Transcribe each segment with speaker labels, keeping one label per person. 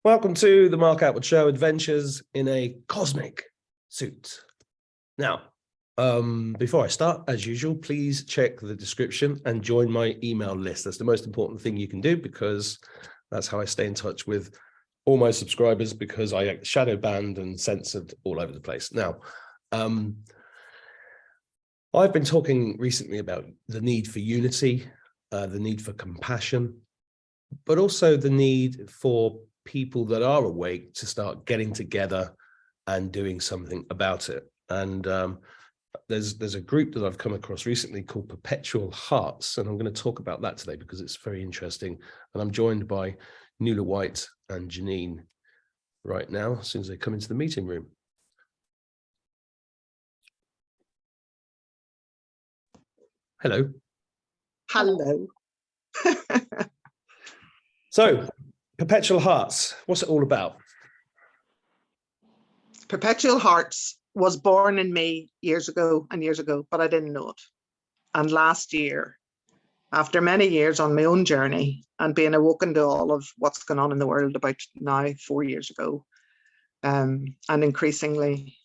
Speaker 1: Welcome to the Mark Attwood Show, Adventures in a Cosmic Suit. Now, before I start, as usual, please check the description and join my email list. That's the most important thing you can do because that's how I stay in touch with all my subscribers, because I get shadow banned and censored all over the place. Now, I've been talking recently about the need for unity, the need for compassion, but also the need for people that are awake to start getting together and doing something about it. And there's a group that I've come across recently called Perpetual Hearts, and I'm going to talk about that today because it's very interesting. And I'm joined by Nuala White and Janine right now, as soon as they come into the meeting room. Hello.
Speaker 2: Hello.
Speaker 1: So, Perpetual Hearts, what's it all about?
Speaker 2: Perpetual Hearts was born in me years ago, but I didn't know it. And last year, after many years on my own journey and being awoken to all of what's going on in the world about now 4 years ago, and increasingly,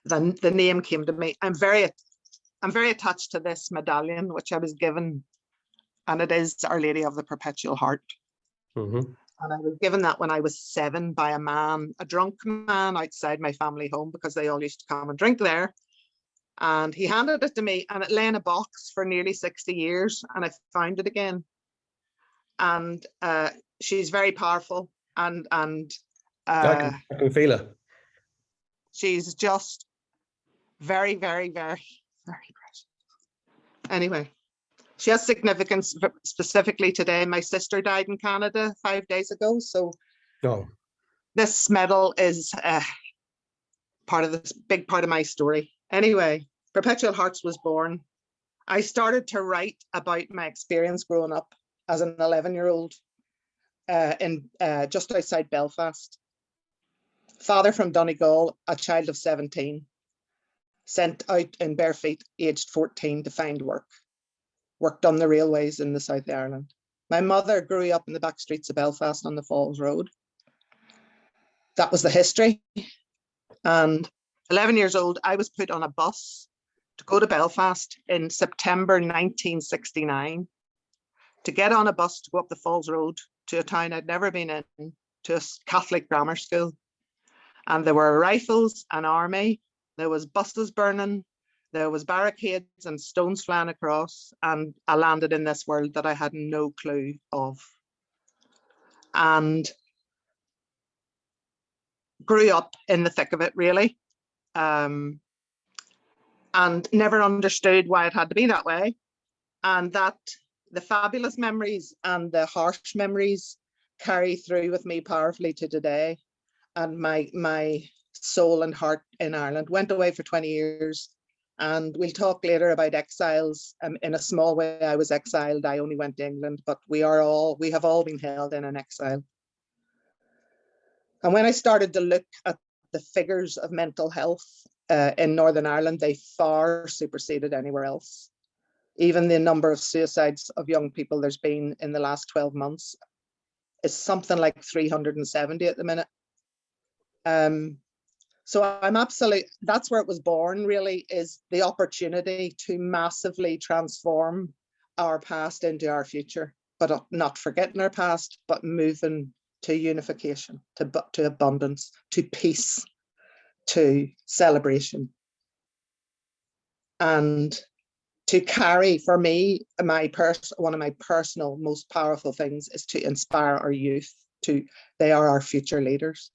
Speaker 2: the name came to me. I'm very attached to this medallion, which I was given, and it is Our Lady of the Perpetual Heart.
Speaker 1: Mm-hmm.
Speaker 2: And I was given that when I was 7 by a man, a drunk man outside my family home, because they all used to come and drink there. And he handed it to me, and it lay in a box for nearly 60 years, and I found it again. And she's very powerful, and
Speaker 1: I can feel her.
Speaker 2: She's just very, very, very, very precious. Anyway. She has significance specifically today. My sister died in Canada 5 days ago. So This medal is big part of my story. Anyway, Perpetual Hearts was born. I started to write about my experience growing up as an 11-year-old in just outside Belfast. Father from Donegal, a child of 17, sent out in bare feet, aged 14, to find work. Worked on the railways in the South of Ireland. My mother grew up in the back streets of Belfast on the Falls Road. That was the history. And 11 years old, I was put on a bus to go to Belfast in September 1969, to get on a bus to go up the Falls Road to a town I'd never been in, to a Catholic grammar school. And there were rifles and army, there was buses burning, there was barricades and stones flying across, and I landed in this world that I had no clue of. And grew up in the thick of it, really. And never understood why it had to be that way. And that the fabulous memories and the harsh memories carry through with me powerfully to today. And my soul and heart in Ireland. Went away for 20 years. And we'll talk later about exiles. In a small way, I was exiled. I only went to England, but we have all been held in an exile. And when I started to look at the figures of mental health in Northern Ireland, they far superseded anywhere else. Even the number of suicides of young people there's been in the last 12 months is something like 370 at the minute. So that's where it was born, really, is the opportunity to massively transform our past into our future, but not forgetting our past, but moving to unification, to abundance, to peace, to celebration. And to carry, for me, one of my personal most powerful things is to inspire our youth. They are our future leaders.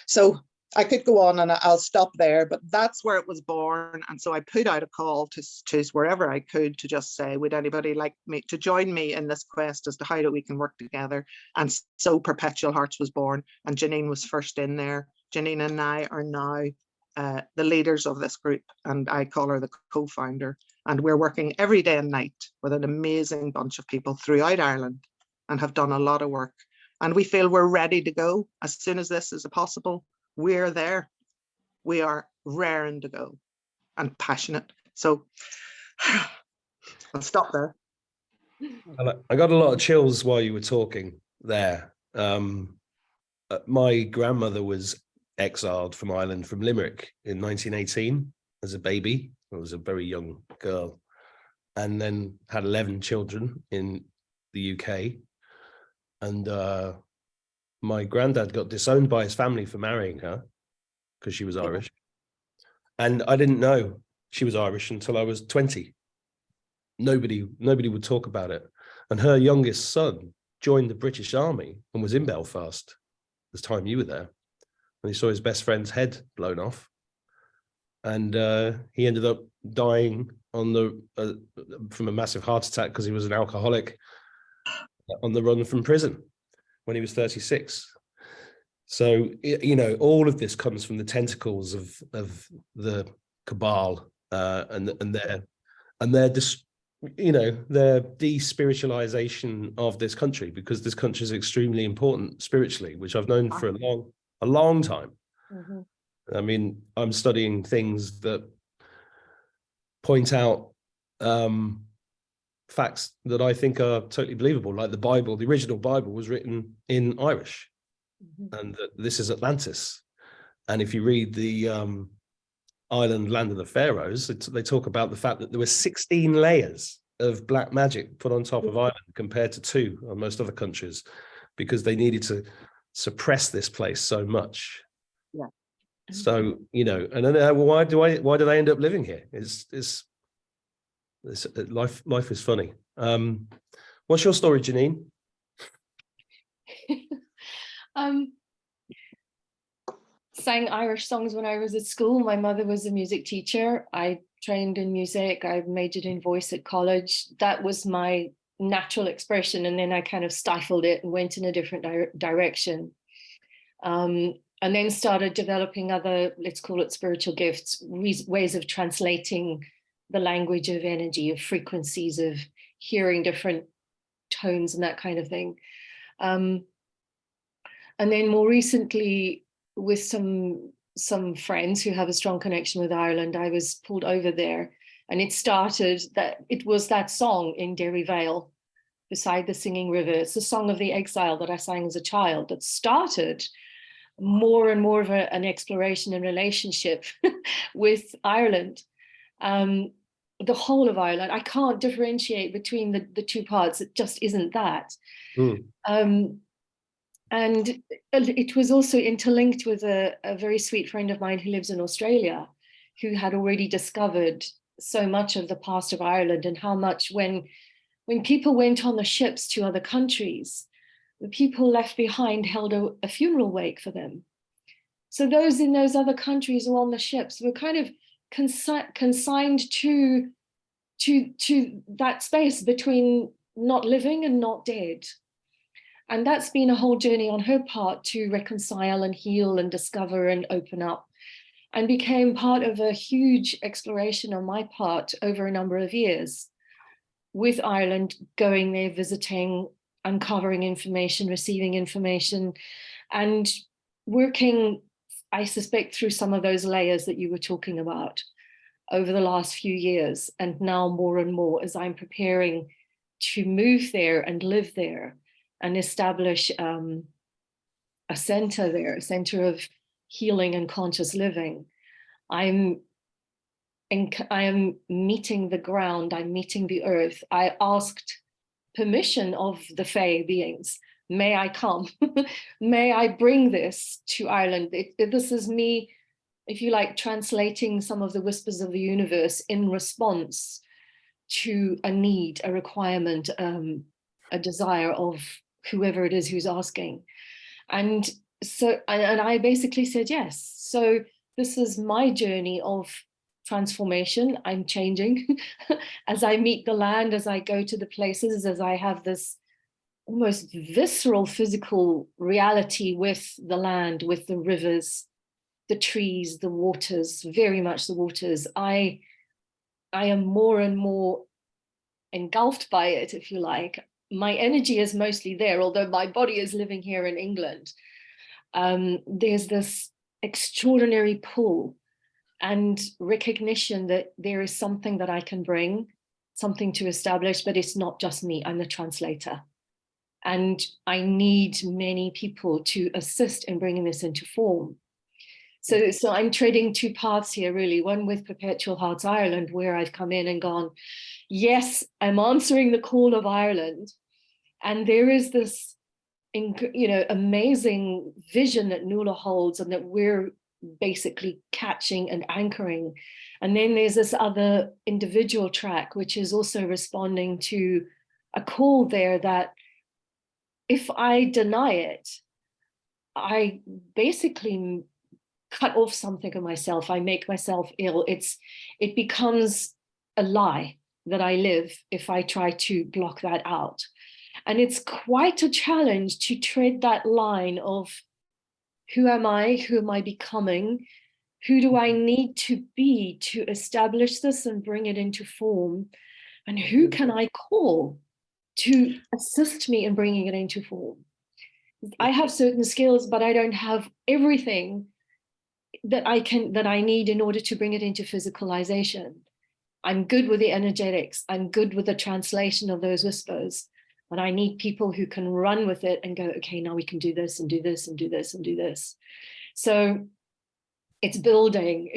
Speaker 2: So I could go on, and I'll stop there, but that's where it was born. And so I put out a call to wherever I could to just say, would anybody like me to join me in this quest as to how we can work together? And so Perpetual Hearts was born, and Janine was first in there. Janine and I are now the leaders of this group, and I call her the co-founder. And we're working every day and night with an amazing bunch of people throughout Ireland, and have done a lot of work. And we feel we're ready to go as soon as this is possible. We're there. We are raring to go and passionate. So I'll stop there.
Speaker 1: I got a lot of chills while you were talking there. my grandmother was exiled from Ireland, from Limerick in 1918 as a baby. I was a very young girl, and then had 11 children in the UK. And my granddad got disowned by his family for marrying her because she was Irish. And I didn't know she was Irish until I was 20. Nobody would talk about it. And her youngest son joined the British Army and was in Belfast this time you were there. And he saw his best friend's head blown off. And he ended up dying on the from a massive heart attack because he was an alcoholic on the run from prison when he was 36. So, you know, all of this comes from the tentacles of the cabal and their you know, their despiritualization of this country, because this country is extremely important spiritually, which I've known for a long time.
Speaker 3: Mm-hmm.
Speaker 1: I mean, I'm studying things that point out facts that I think are totally believable, like the Bible. The original Bible was written in Irish, and that this is Atlantis. And if you read the island Land of the Pharaohs, they talk about the fact that there were 16 layers of black magic put on top of Ireland compared to 2 on most other countries, because they needed to suppress this place so much.
Speaker 3: Yeah.
Speaker 1: So, you know, and then why do they end up living here? It's life is funny. What's your story, Janine?
Speaker 3: Sang Irish songs when I was at school. My mother was a music teacher. I trained in music. I majored in voice at college. That was my natural expression. And then I kind of stifled it and went in a different direction. And then started developing other, let's call it spiritual gifts, ways of translating the language of energy, of frequencies, of hearing different tones and that kind of thing. And then more recently, with some friends who have a strong connection with Ireland, I was pulled over there, and it was that song in Derry Vale, Beside the Singing River. It's the song of the exile that I sang as a child that started more and more of an exploration and relationship with Ireland. The whole of Ireland. I can't differentiate between the 2 parts. It just isn't that. And it was also interlinked with a very sweet friend of mine who lives in Australia, who had already discovered so much of the past of Ireland, and how much when people went on the ships to other countries, the people left behind held a funeral wake for them. So those in those other countries or on the ships were kind of consigned to that space between not living and not dead. And that's been a whole journey on her part to reconcile and heal and discover and open up, and became part of a huge exploration on my part over a number of years with Ireland, going there, visiting, uncovering information, receiving information, and working, I suspect, through some of those layers that you were talking about over the last few years, and now more and more as I'm preparing to move there and live there and establish a center there, a center of healing and conscious living. I am meeting the ground, I'm meeting the earth. I asked permission of the Fae beings. May I come? May I bring this to Ireland? This is me, if you like, translating some of the whispers of the universe in response to a need, a requirement, a desire of whoever it is who's asking. And so, and I basically said yes. So this is my journey of transformation. I'm changing as I meet the land, as I go to the places, as I have this almost visceral physical reality with the land, with the rivers, the trees, the waters, very much the waters. I am more and more engulfed by it, if you like. My energy is mostly there, although my body is living here in England. There's this extraordinary pull and recognition that there is something that I can bring, something to establish, but it's not just me. I'm the translator. And I need many people to assist in bringing this into form. So I'm treading two paths here, really. One with Perpetual Hearts Ireland, where I've come in and gone, yes, I'm answering the call of Ireland. And there is this, amazing vision that Nuala holds and that we're basically catching and anchoring. And then there's this other individual track, which is also responding to a call there that if I deny it, I basically cut off something of myself. I make myself ill. It becomes a lie that I live if I try to block that out. And it's quite a challenge to tread that line of who am I? Who am I becoming? Who do I need to be to establish this and bring it into form? And who can I call to assist me in bringing it into form? I have certain skills, but I don't have everything that I need in order to bring it into physicalization. I'm good with the energetics. I'm good with the translation of those whispers, but I need people who can run with it and go, okay, now we can do this and do this and do this and do this. So it's building.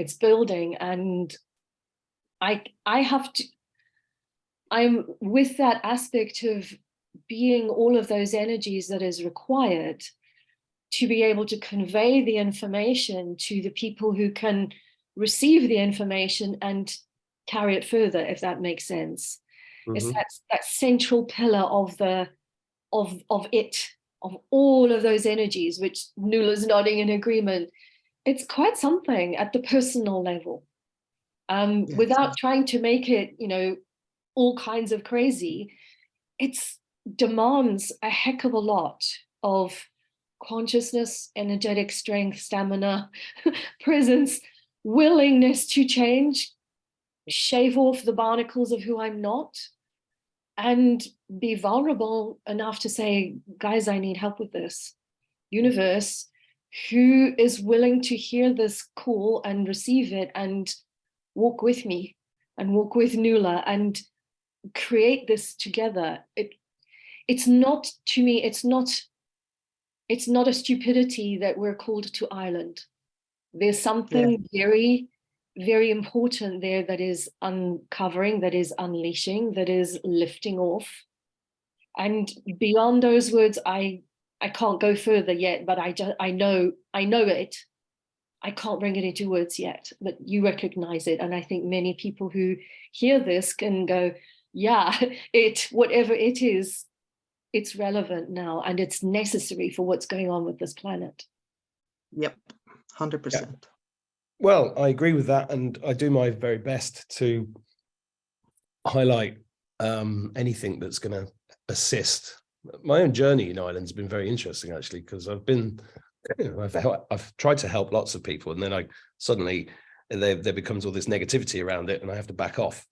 Speaker 3: And I'm with that aspect of being all of those energies that is required to be able to convey the information to the people who can receive the information and carry it further, if that makes sense. It's that central pillar of all of those energies, which Nuala's nodding in agreement. It's quite something at the personal level, without trying to make it, all kinds of crazy. It demands a heck of a lot of consciousness, energetic strength, stamina, presence, willingness to change, shave off the barnacles of who I'm not, and be vulnerable enough to say, guys, I need help with this. Universe, who is willing to hear this call and receive it and walk with me and walk with Nuala and create this together? It's not, to me, it's not a stupidity that we're called to Ireland. There's something very, very important there that is uncovering, that is unleashing, that is lifting off. And beyond those words, I can't go further yet, but I know it. I can't bring it into words yet, but you recognize it. And I think many people who hear this can go, yeah, whatever it is, it's relevant now and it's necessary for what's going on with this planet.
Speaker 2: Yep, 100%.
Speaker 1: Yeah. Well, I agree with that, and I do my very best to highlight anything that's going to assist. My own journey in Ireland has been very interesting, actually, because I've tried to help lots of people, and then suddenly there becomes all this negativity around it, and I have to back off.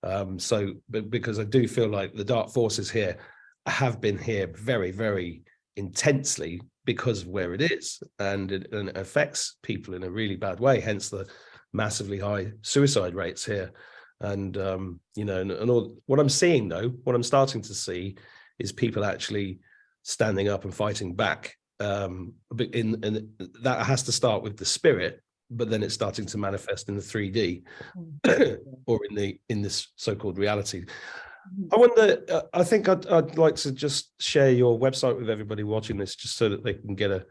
Speaker 1: But because I do feel like the dark forces here have been here very, very intensely because of where it is, and it affects people in a really bad way, hence the massively high suicide rates here. And and all what I'm seeing, though, what I'm starting to see is people actually standing up and fighting back. But that has to start with the spirit, but then it's starting to manifest in the 3D or in this so-called reality. I wonder, I think I'd like to just share your website with everybody watching this, just so that they can get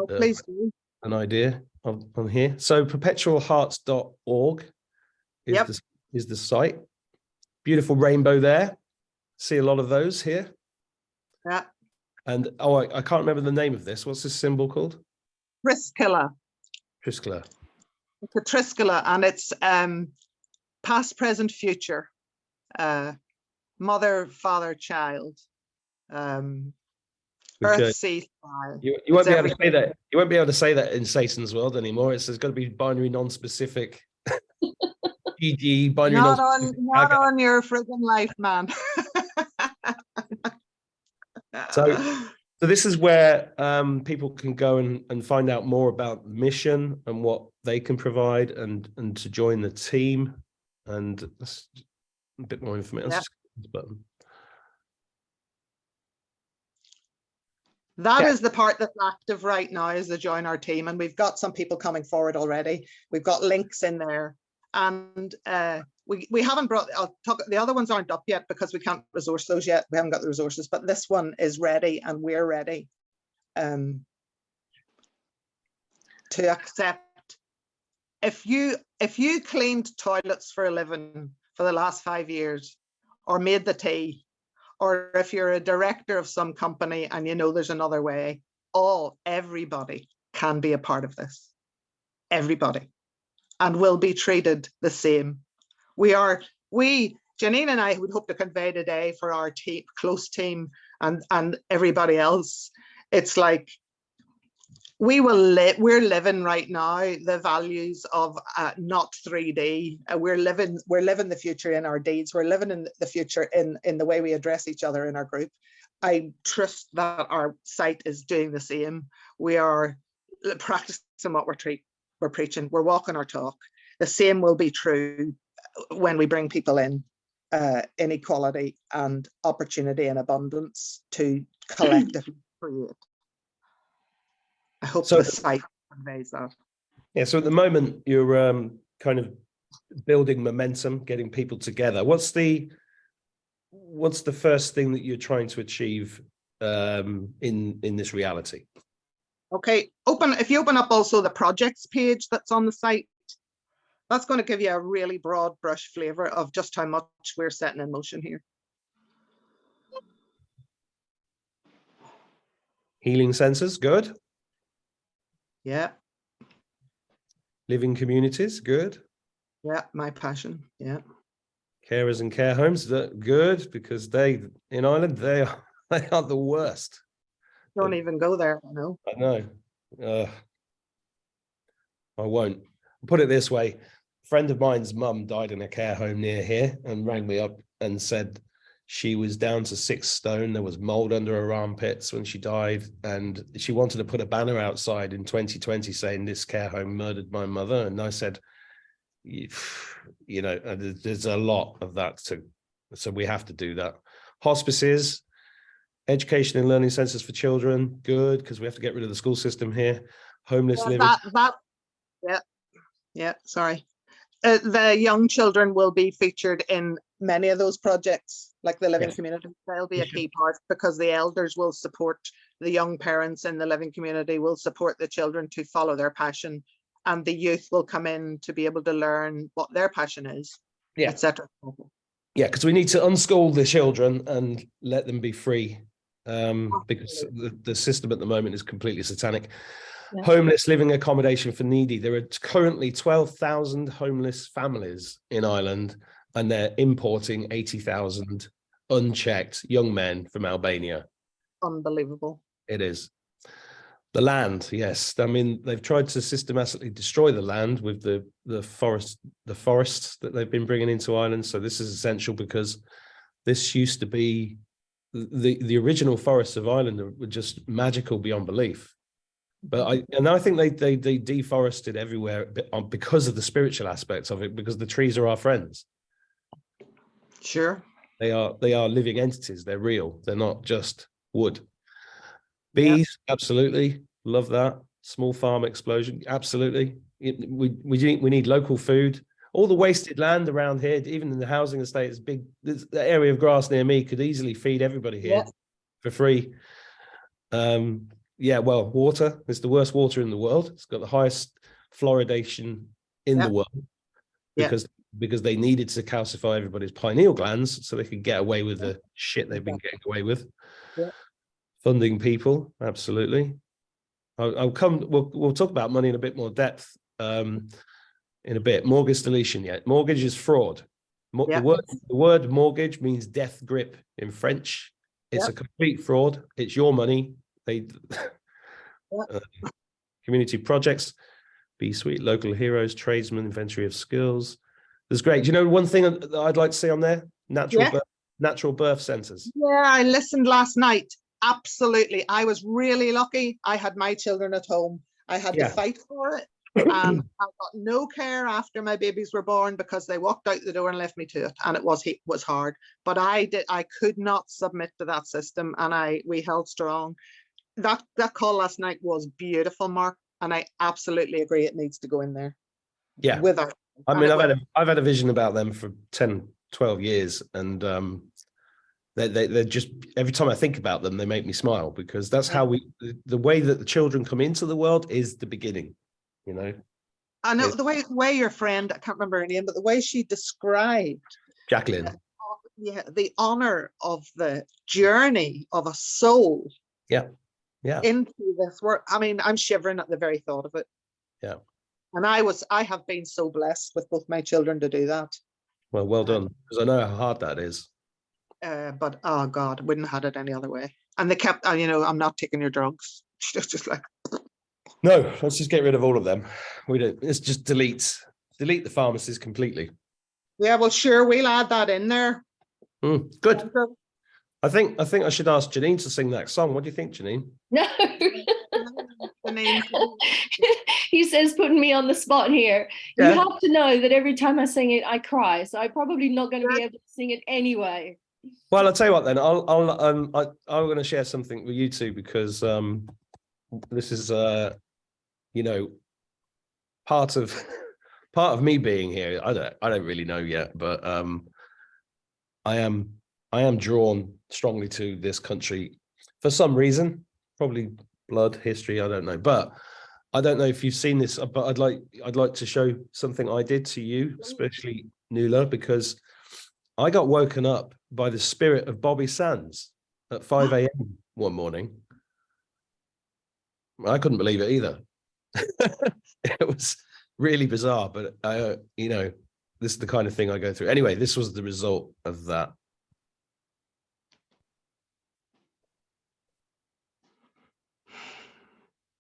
Speaker 2: Please do.
Speaker 1: an idea on here. So perpetualhearts.org is the site. Beautiful rainbow there. See a lot of those here.
Speaker 2: Yeah.
Speaker 1: And I can't remember the name of this. What's this symbol called?
Speaker 2: Triskela.
Speaker 1: Triskela.
Speaker 2: It's a triskela, and it's past, present, future. Mother, father, child. Earth, sea, sky.
Speaker 1: You won't be able to say that. You won't be able to say that in Satan's world anymore. It's got to be binary non-specific. GG binary
Speaker 2: not
Speaker 1: non-specific.
Speaker 2: Not on your friggin' life, man.
Speaker 1: So this is where people can go and find out more about the mission and what they can provide, and to join the team. And that's a bit more information.
Speaker 2: Yeah.
Speaker 1: Let's just click this button.
Speaker 2: That
Speaker 1: Yeah.
Speaker 2: is the part that's active right now, is to join our team, and we've got some people coming forward already. We've got links in there, and we haven't brought. I'll talk. The other ones aren't up yet because we can't resource those yet. We haven't got the resources, but this one is ready, and we're ready to accept. If you cleaned toilets for a living for the last 5 years, or made the tea, or if you're a director of some company and you know there's another way, everybody can be a part of this. Everybody, and will be treated the same. Janine and I would hope to convey today for our team, close team, and everybody else. It's like we're living right now the values of not 3D. We're living the future in our deeds. We're living in the future in the way we address each other in our group. I trust that our site is doing the same. We are practicing what we're preaching. We're walking our talk. The same will be true when we bring people in equality and opportunity and abundance to collectively create. I hope the site conveys that.
Speaker 1: Yeah, so at the moment you're kind of building momentum, getting people together. What's the first thing that you're trying to achieve in this reality?
Speaker 2: Okay, if you open up also the projects page that's on the site, that's going to give you a really broad brush flavor of just how much we're setting in motion here.
Speaker 1: Healing centers, good.
Speaker 2: Yeah.
Speaker 1: Living communities, good.
Speaker 2: Yeah, my passion. Yeah.
Speaker 1: Carers and care homes, good, because in Ireland they are the worst.
Speaker 2: Don't even go there. I know.
Speaker 1: I know. I won't. Put it this way: a friend of mine's mum died in a care home near here and rang me up and said she was down to 6 stone. There was mold under her armpits when she died, and she wanted to put a banner outside in 2020 saying this care home murdered my mother. And I said, you know, there's a lot of that so we have to do that. Hospices, education and learning centers for children, good, because we have to get rid of the school system here. Homeless living.
Speaker 2: Yeah, sorry. The young children will be featured in many of those projects, like the living community. They'll be a key part, because the elders will support the young parents in the living community, will support the children to follow their passion, and the youth will come in to be able to learn what their passion is, etc.
Speaker 1: Yeah, because we need to unschool the children and let them be free, because the system at the moment is completely satanic. Yeah. Homeless living accommodation for needy. There are currently 12,000 homeless families in Ireland, and they're importing 80,000 unchecked young men from Albania.
Speaker 2: Unbelievable.
Speaker 1: It is. The land, yes. I mean, they've tried to systematically destroy the land with the forests that they've been bringing into Ireland. So this is essential, because this used to be the original forests of Ireland were just magical beyond belief. But I think they deforested everywhere because of the spiritual aspects of it, because the trees are our friends.
Speaker 2: Sure.
Speaker 1: They are living entities. They're real. They're not just wood. Bees, absolutely. Love that. Small farm explosion, absolutely. We need local food. All the wasted land around here, even in the housing estate, is big. The area of grass near me could easily feed everybody here for free. Yeah, well, water is the worst water in the world. It's got the highest fluoridation in the world, because they needed to calcify everybody's pineal glands so they could get away with the shit they've been getting away with. Funding people, absolutely. We'll talk about money in a bit more depth in a bit. Mortgage deletion, mortgage is fraud. The word mortgage means death grip in French. It's a complete fraud. It's your money. Community projects, B-suite, local heroes, tradesmen, inventory of skills. There's great. Do you know one thing that I'd like to say on there? Natural birth centers. Yeah,
Speaker 2: I listened last night. Absolutely. I was really lucky. I had my children at home. I had to fight for it. I got no care after my babies were born, because they walked out the door and left me to it, and it was hard. But I could not submit to that system, and we held strong. that call last night was beautiful, Mark, and I absolutely agree. It needs to go in there.
Speaker 1: Yeah.
Speaker 2: Without.
Speaker 1: I mean, I've had a vision about them for 10, 12 years, and they're just, every time I think about them, they make me smile, because that's how the way that the children come into the world is the beginning, you know.
Speaker 2: I know the way your friend, I can't remember her name, but the way she described
Speaker 1: Jacqueline.
Speaker 2: the honor of the journey of a soul into this work. I mean, I'm shivering at the very thought of it.
Speaker 1: Yeah.
Speaker 2: And I have been so blessed with both my children to do that.
Speaker 1: Well done, because I know how hard that is.
Speaker 2: But oh God, wouldn't have had it any other way. And they kept, I'm not taking your drugs. Just like,
Speaker 1: no, let's just get rid of all of them. We don't. Let's just delete the pharmacies completely.
Speaker 2: Yeah, well, sure, we'll add that in there.
Speaker 1: Good. I think I should ask Janine to sing that song. What do you think, Janine?
Speaker 3: No. He says putting me on the spot here. Yeah. You have to know that every time I sing it, I cry. So I'm probably not going to be able to sing it anyway.
Speaker 1: Well, I'll tell you what then. I'm going to share something with you two, because this is part of me being here. I don't really know yet, but I am drawn strongly to this country for some reason, probably blood, history, I don't know. But I don't know if you've seen this, but I'd like to show something I did to you, especially Nuala, because I got woken up by the spirit of Bobby Sands at 5 a.m. one morning. I couldn't believe it either. It was really bizarre, but this is the kind of thing I go through. Anyway, this was the result of that.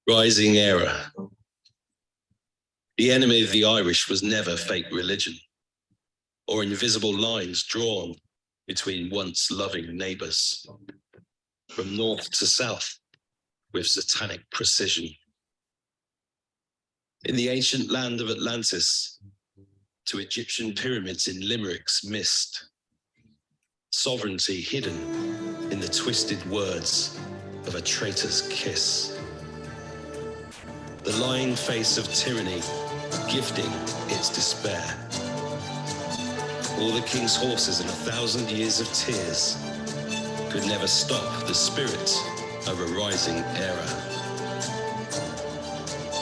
Speaker 4: Rising era. The enemy of the Irish was never fake religion or invisible lines drawn between once loving neighbours. From north to south, with satanic precision. In the ancient land of Atlantis, to Egyptian pyramids in Limerick's mist, sovereignty hidden in the twisted words of a traitor's kiss. The lying face of tyranny, gifting its despair. All the king's horses and 1,000 years of tears could never stop the spirit of a rising era.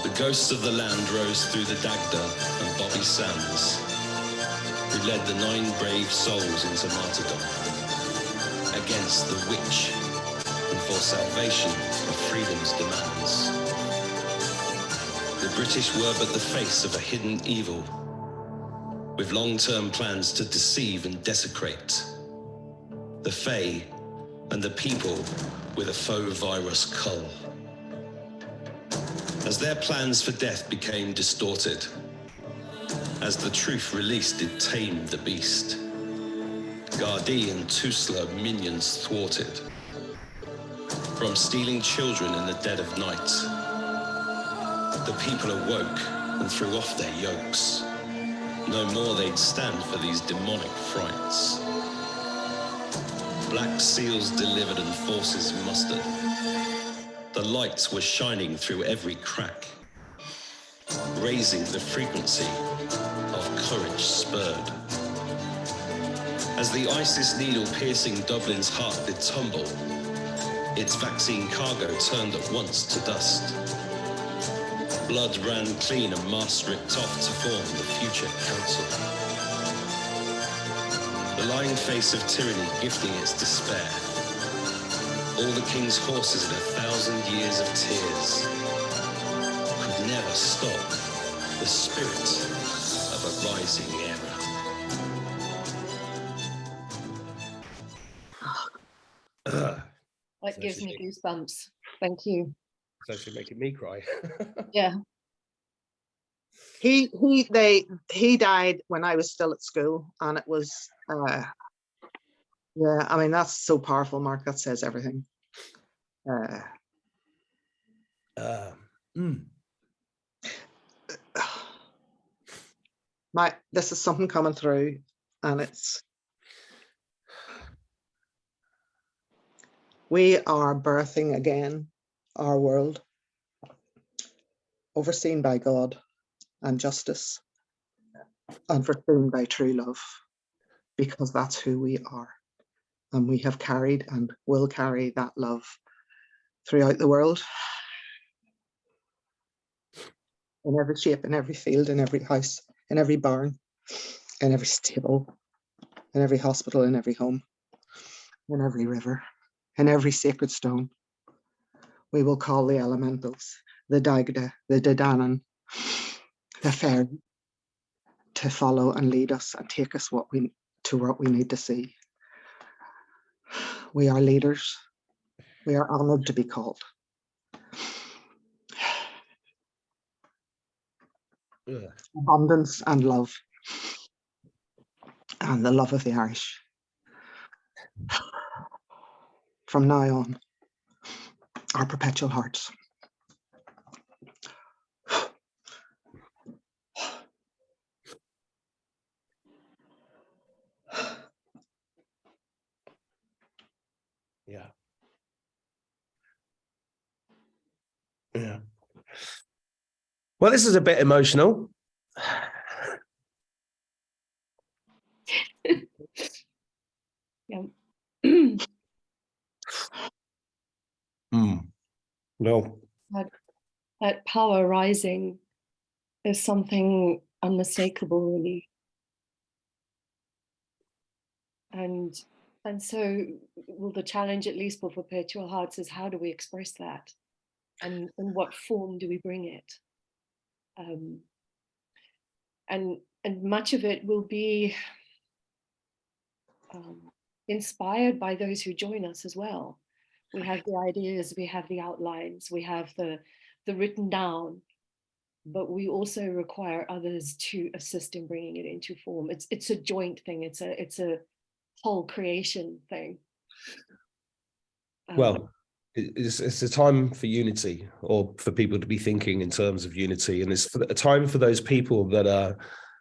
Speaker 4: The ghosts of the land rose through the Dagda and Bobby Sands, who led the 9 brave souls into martyrdom against the witch and for salvation of freedom's demands. The British were but the face of a hidden evil, with long-term plans to deceive and desecrate the Fae and the people with a faux virus cull. As their plans for death became distorted, as the truth released did tame the beast, Gardaí and Tusla minions thwarted, from stealing children in the dead of night. The people awoke and threw off their yokes. No more they'd stand for these demonic frights. Black seals delivered and forces mustered. The lights were shining through every crack, raising the frequency of courage spurred. As the ISIS needle piercing Dublin's heart did tumble, its vaccine cargo turned at once to dust. Blood ran clean and masks ripped off to form the future council. The lying face of tyranny gifting its despair. All the king's horses in 1,000 years of tears could never stop the spirit of a rising era.
Speaker 3: That gives me goosebumps. Thank you.
Speaker 1: It's actually making me cry.
Speaker 3: Yeah.
Speaker 2: He died when I was still at school, and it was yeah, I mean, that's so powerful, Mark. That says everything. This is something coming through, and it's, we are birthing again our world, overseen by God and justice, and foreseen by true love, because that's who we are. And we have carried and will carry that love throughout the world, in every shape, in every field, in every house, in every barn, in every stable, in every hospital, in every home, in every river, in every sacred stone. We will call the elementals, the Dagda, the Dedanan, the fairy, to follow and lead us and take us to what we need to see. We are leaders. We are honored to be called.
Speaker 1: Yeah.
Speaker 2: Abundance and love, and the love of the Irish. From now on, our perpetual hearts.
Speaker 1: Yeah. Yeah. Well, this is a bit emotional.
Speaker 3: Yeah.
Speaker 1: Well,
Speaker 3: That power rising is something unmistakable, really. And so, well, the challenge, at least for Perpetual Hearts, is how do we express that, and in what form do we bring it? And much of it will be inspired by those who join us as well. We have the ideas, we have the outlines, we have the written down, but we also require others to assist in bringing it into form. It's a joint thing. It's a whole creation thing.
Speaker 1: Well, it's a time for unity, or for people to be thinking in terms of unity, and it's a time for those people that are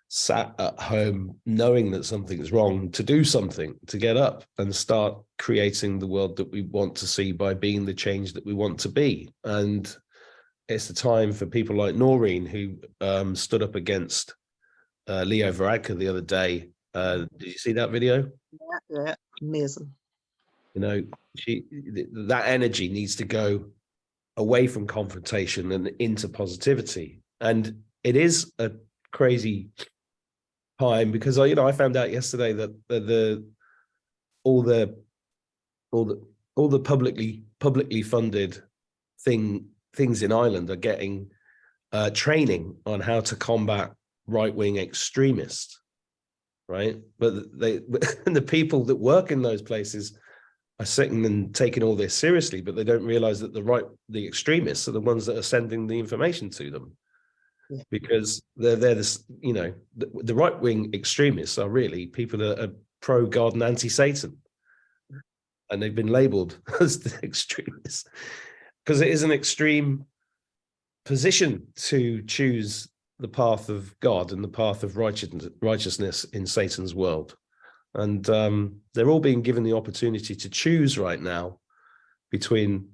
Speaker 1: sat at home knowing that something's wrong to do something, to get up and start creating the world that we want to see by being the change that we want to be. And it's a time for people like Noreen, who stood up against Leo Varadkar the other day. Did you see that video?
Speaker 2: Yeah, amazing.
Speaker 1: You know, that energy needs to go away from confrontation and into positivity. And it is a crazy time, because I found out yesterday that all the publicly funded things in Ireland are getting training on how to combat right-wing extremists, right? But the people that work in those places are sitting and taking all this seriously, but they don't realize that the extremists are the ones that are sending the information to them. Yeah. Because they're this, the right-wing extremists are really people that are pro-God and anti-Satan. And they've been labeled as the extremists because it is an extreme position to choose the path of God and the path of righteousness in Satan's world. And they're all being given the opportunity to choose right now between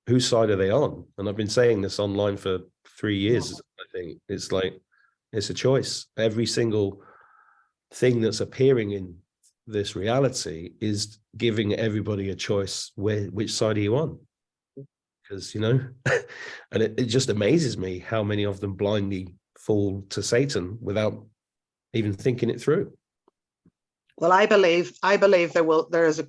Speaker 1: whose side are they on. And I've been saying this online for 3 years. I think it's like, it's a choice. Every single thing that's appearing in this reality is giving everybody a choice. Which side are you on? Because, and it just amazes me how many of them blindly fall to Satan without even thinking it through.
Speaker 2: Well, I believe there is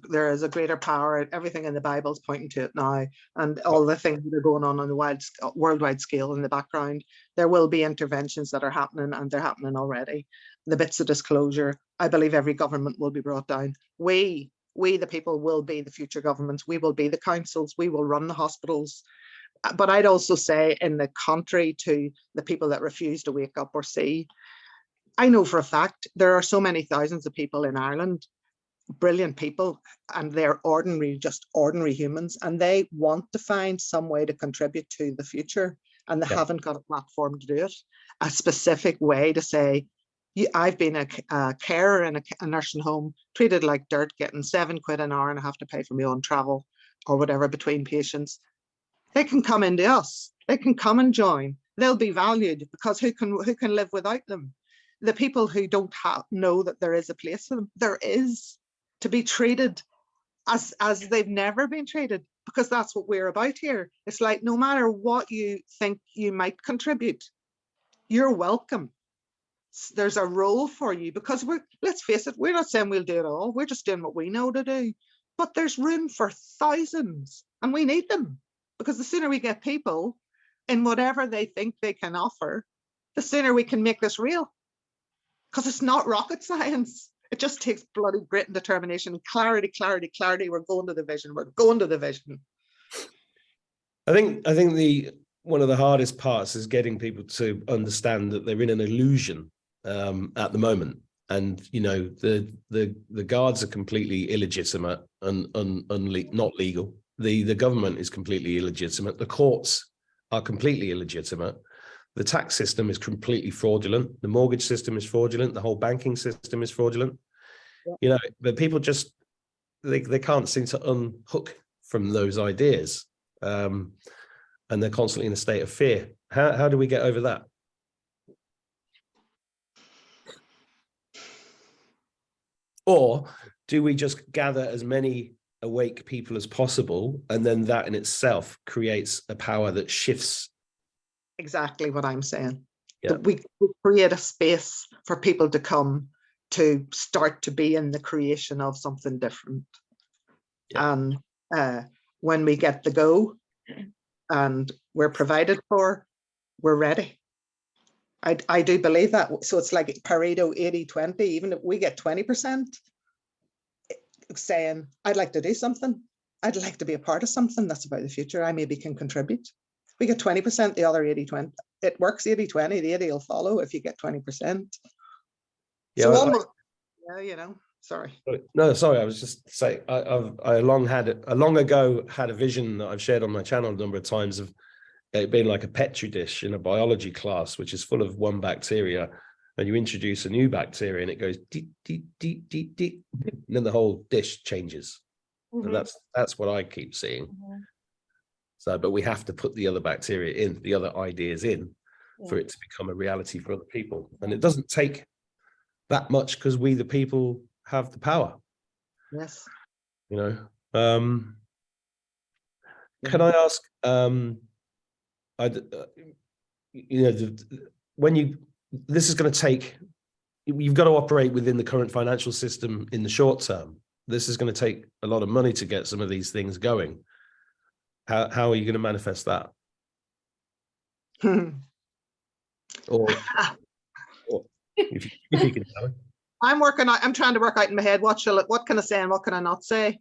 Speaker 2: a greater power. Everything in the Bible is pointing to it now, and all the things that are going on the worldwide scale in the background. There will be interventions that are happening, and they're happening already. The bits of disclosure. I believe every government will be brought down. We the people will be the future governments. We will be the councils. We will run the hospitals. But I'd also say, in the contrary to the people that refuse to wake up or see, I know for a fact there are so many thousands of people in Ireland, brilliant people, and they're just ordinary humans, and they want to find some way to contribute to the future, and they haven't got a platform to do it. A specific way to say, I've been a carer in a nursing home, treated like dirt, getting £7 an hour, and I have to pay for my own travel or whatever between patients. They can come into us. They can come and join. They'll be valued, because who can live without them? The people who don't know that there is a place for them. There is, to be treated as they've never been treated, because that's what we're about here. It's like, no matter what you think you might contribute, you're welcome. There's a role for you, because let's face it, we're not saying we'll do it all. We're just doing what we know to do. But there's room for thousands, and we need them, because the sooner we get people in whatever they think they can offer, the sooner we can make this real. Because it's not rocket science. It just takes bloody grit and determination, clarity, clarity, clarity. We're going to the vision. We're going to the vision.
Speaker 1: I think one of the hardest parts is getting people to understand that they're in an illusion at the moment. And, you know, the guards are completely illegitimate and not legal. The government is completely illegitimate. The courts are completely illegitimate. The tax system is completely fraudulent. The mortgage system is fraudulent. The whole banking system is fraudulent. Yeah. You know, but people just, they can't seem to unhook from those ideas. And they're constantly in a state of fear. How do we get over that? Or do we just gather as many awake people as possible, and then that in itself creates a power that shifts? Exactly
Speaker 2: what I'm saying. Yeah. That we create a space for people to come to start to be in the creation of something different. Yeah. And when we get the go and we're provided for, we're ready. I do believe that. So it's like Pareto 80-20, even if we get 20% saying, I'd like to do something, I'd like to be a part of something that's about the future, I maybe can contribute. We get 20%, the other 80-20. It works 80-20, the 80 will follow if you get 20%. Yeah, so almost, yeah, you know, sorry.
Speaker 1: No, sorry, I was just saying, I long ago had a vision that I've shared on my channel a number of times of it being like a petri dish in a biology class, which is full of one bacteria, and you introduce a new bacteria and it goes deep, deep, deep, deep, deep, and then the whole dish changes. Mm-hmm. And that's what I keep seeing. Mm-hmm. So, but we have to put the other bacteria in, the other ideas in, for it to become a reality for other people. And it doesn't take that much, because we, the people, have the power.
Speaker 2: Yes.
Speaker 1: You know, can I ask, you know, this is going to take, you've got to operate within the current financial system in the short term. This is going to take a lot of money to get some of these things going. How are you going to manifest that? Or if you can tell me.
Speaker 2: I'm trying to work out in my head, what can I say and what can I not say?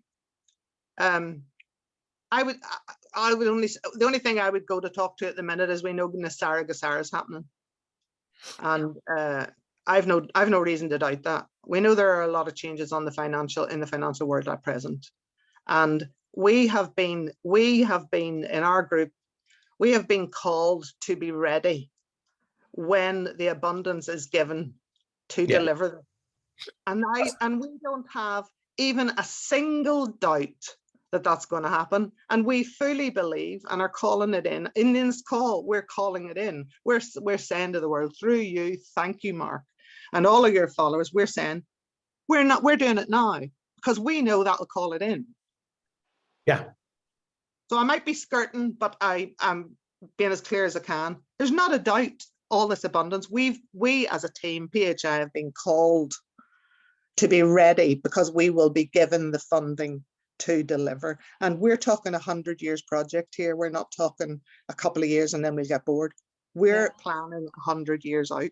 Speaker 2: I would only, the only thing I would go to talk to at the minute is, we know Nasara Gasara is happening. And I've no reason to doubt that. We know there are a lot of changes in the financial world at present. And we have been in our group, we have been called to be ready when the abundance is given to deliver them. And we don't have even a single doubt that that's going to happen. And we fully believe and are calling it in. In this call, we're calling it in. We're saying to the world, through you, thank you, Mark, and all of your followers, we're saying, we're doing it now, because we know that will call it in.
Speaker 1: Yeah.
Speaker 2: So I might be skirting, but I'm being as clear as I can. There's not a doubt, all this abundance. We as a team, PHI, have been called to be ready, because we will be given the funding to deliver. And we're talking 100 years project here. We're not talking a couple of years and then we'll get bored. We're planning 100 years out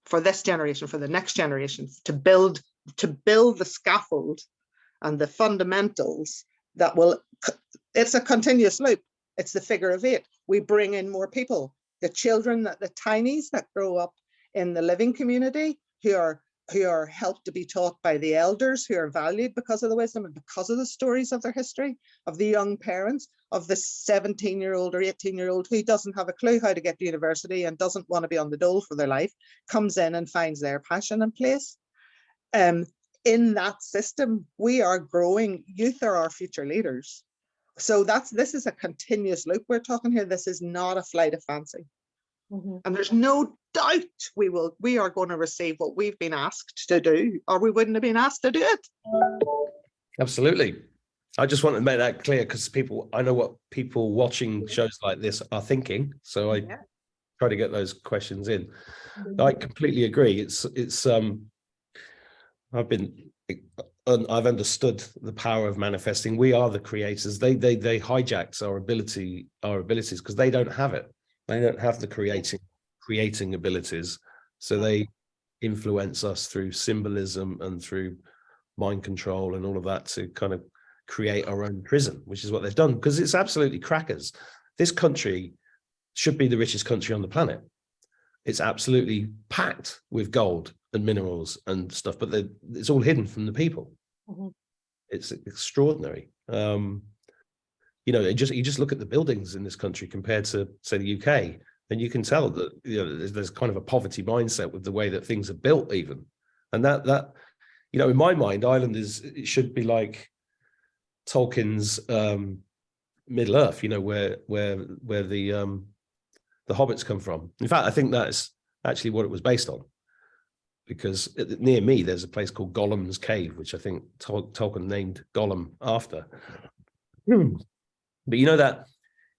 Speaker 2: for this generation, for the next generation, to build the scaffold and the fundamentals that will, it's a continuous loop. It's the figure of 8. We bring in more people, the children, the tinies that grow up in the living community, who are helped to be taught by the elders, who are valued because of the wisdom and because of the stories of their history, of the young parents, of the 17-year-old or 18-year-old who doesn't have a clue how to get to university and doesn't want to be on the dole for their life, comes in and finds their passion and place. In that system, we are growing. Youth are our future leaders. So this is a continuous loop we're talking here. This is not a flight of fancy. And there's no doubt we are going to receive what we've been asked to do, or we wouldn't have been asked to do it.
Speaker 1: Absolutely. I just want to make that clear, because I know what people watching shows like this are thinking. So I try to get those questions in. I completely agree. I've understood the power of manifesting. We are the creators. They hijacked our abilities, because they don't have it. They don't have the creating abilities. So they influence us through symbolism and through mind control and all of that to kind of create our own prison, which is what they've done, because it's absolutely crackers. This country should be the richest country on the planet. It's absolutely packed with gold and minerals and stuff, but it's all hidden from the people. It's extraordinary. You just look at the buildings in this country compared to, say, the UK, and you can tell that there's kind of a poverty mindset with the way that things are built, even. And that in my mind, Ireland it should be like Tolkien's Middle Earth, where the hobbits come from. In fact, I think that's actually what it was based on, because near me there's a place called Gollum's Cave, which I think Tolkien named Gollum after. But that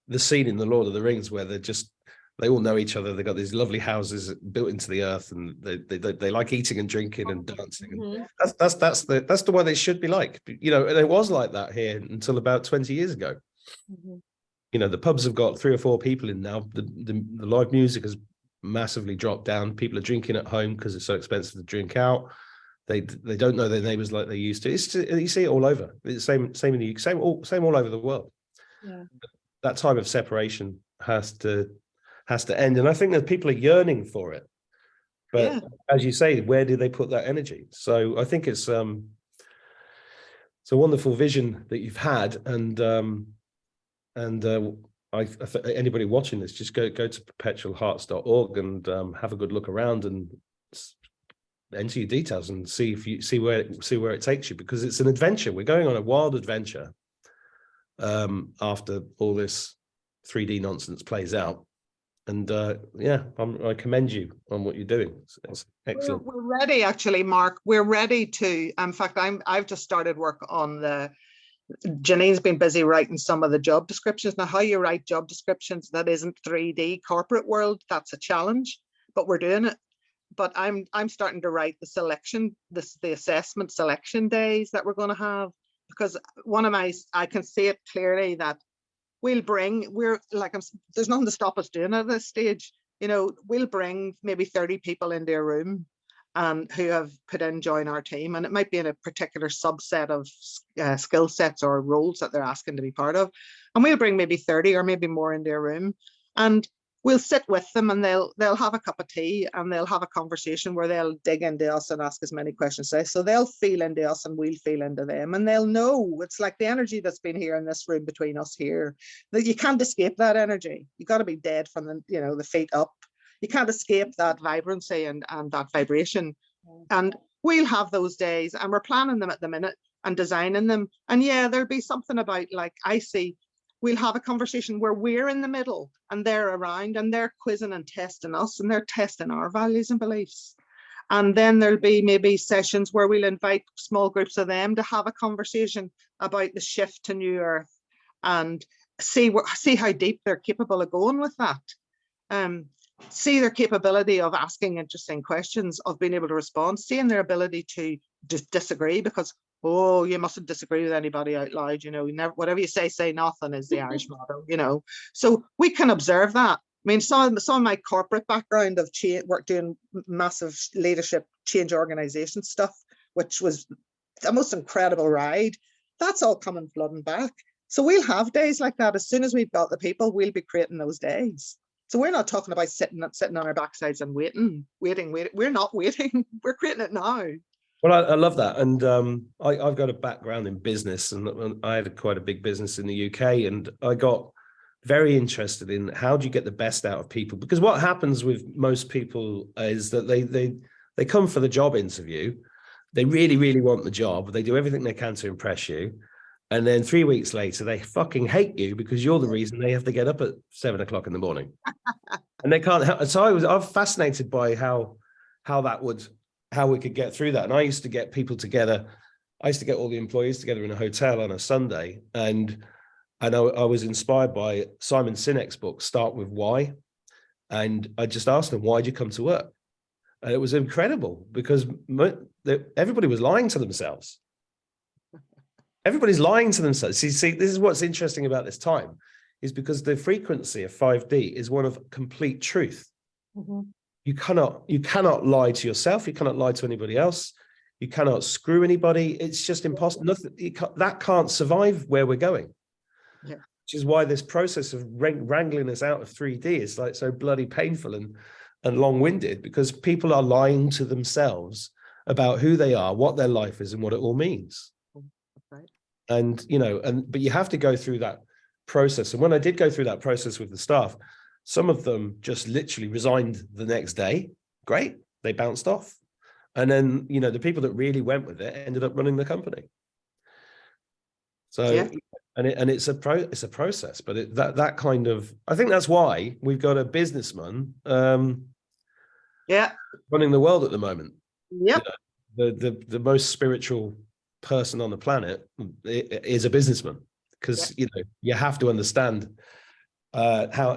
Speaker 1: the scene in The Lord of the Rings where they all know each other. They've got these lovely houses built into the earth, and they like eating and drinking and dancing. And that's the way they should be like. And it was like that here until about 20 years ago. The pubs have got 3 or 4 people in now. The live music has massively dropped down. People are drinking at home because it's so expensive to drink out. They don't know their neighbors like they used to. You see it all over. It's same in the UK, same all over the world.
Speaker 3: Yeah.
Speaker 1: That time of separation has to end, and I think that people are yearning for it. But as you say, where do they put that energy? So I think it's a wonderful vision that you've had, and anybody watching this, just go to perpetualhearts.org and have a good look around and enter your details and see where it takes you, because it's an adventure. We're going on a wild adventure after all this 3D nonsense plays out. And I commend you on what you're doing. It's excellent.
Speaker 2: We're ready, actually, Mark. We're ready to. In fact, I've just started work on Janine's been busy writing some of the job descriptions. Now, how you write job descriptions that isn't 3D corporate world, that's a challenge, but we're doing it. But I'm starting to write the selection, the assessment selection days that we're going to have, because I can see it clearly that there's nothing to stop us doing at this stage. We'll bring maybe 30 people into a room who have put in join our team, and it might be in a particular subset of skill sets or roles that they're asking to be part of. And we'll bring maybe 30 or maybe more into a room, and we'll sit with them, and they'll have a cup of tea, and they'll have a conversation where they'll dig into us and ask as many questions as they. So they'll feel into us and we'll feel into them, and they'll know it's like the energy that's been here in this room between us here, that you can't escape that energy. You got to be dead from the feet up. You can't escape that vibrancy and that vibration. And we'll have those days, and we're planning them at the minute and designing them. And there'll be something about, like, I see, we'll have a conversation where we're in the middle and they're around, and they're quizzing and testing us, and they're testing our values and beliefs. And then there'll be maybe sessions where we'll invite small groups of them to have a conversation about the shift to New Earth, and see how deep they're capable of going with that. See their capability of asking interesting questions, of being able to respond, seeing their ability to disagree, because you mustn't disagree with anybody out loud, never, whatever you say nothing is the Irish motto, so we can observe that. I mean, some of my corporate background of work doing massive leadership change organization stuff, which was the most incredible ride, that's all coming flooding back. So we'll have days like that. As soon as we've got the people, we'll be creating those days. So we're not talking about sitting on our backsides and waiting. We're not waiting. We're creating it now.
Speaker 1: Well, I love that. And I've got a background in business, and I had quite a big business in the UK, and I got very interested in how do you get the best out of people? Because what happens with most people is that they come for the job interview. They really, really want the job. They do everything they can to impress you. And then 3 weeks later, they fucking hate you because you're the reason they have to get up at 7 o'clock in the morning. And they can't help. So I'm fascinated by how we could get through that. And I used to get people together. I used to get all the employees together in a hotel on a Sunday. And I was inspired by Simon Sinek's book, Start With Why. And I just asked them, why did you come to work? And it was incredible because everybody was lying to themselves. Everybody's lying to themselves. See, this is what's interesting about this time, is because the frequency of 5D is one of complete truth.
Speaker 3: Mhm.
Speaker 1: You cannot lie to yourself. You cannot lie to anybody else. You cannot screw anybody. It's just impossible. Nothing that can't survive where we're going.
Speaker 2: Yeah.
Speaker 1: Which is why this process of wrangling us out of 3D is like so bloody painful and long-winded, because people are lying to themselves about who they are, what their life is, and what it all means.
Speaker 2: Right.
Speaker 1: And but you have to go through that process. And when I did go through that process with the staff, some of them just literally resigned the next day. Great, they bounced off. And then the people that really went with it ended up running the company. So
Speaker 2: Yeah.
Speaker 1: and it's a process, but that kind of, I think that's why we've got a businessman
Speaker 2: Yeah.
Speaker 1: running the world at the moment.
Speaker 2: Yep.
Speaker 1: The most spiritual person on the planet is a businessman, because you have to understand how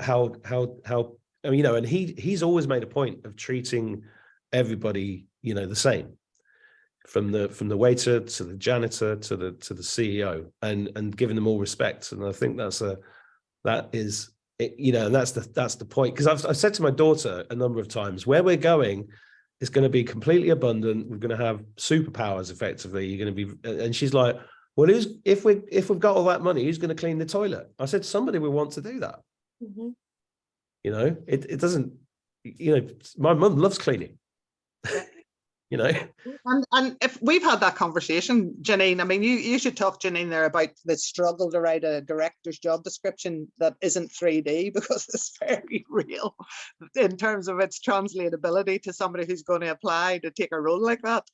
Speaker 1: and he's always made a point of treating everybody the same, from the waiter to the janitor to the CEO, and giving them all respect. And I think and that's the point, because I've said to my daughter a number of times, where we're going is going to be completely abundant. We're going to have superpowers, effectively. You're going to be, and she's like, well, if we've got all that money, who's going to clean the toilet? I said, somebody will want to do that.
Speaker 3: Mhm.
Speaker 1: It doesn't, my mum loves cleaning.
Speaker 2: And if we've had that conversation, Janine, I mean, you should talk, Janine, there about the struggle to write a director's job description that isn't 3D, because it's very real in terms of its translatability to somebody who's going to apply to take a role like that.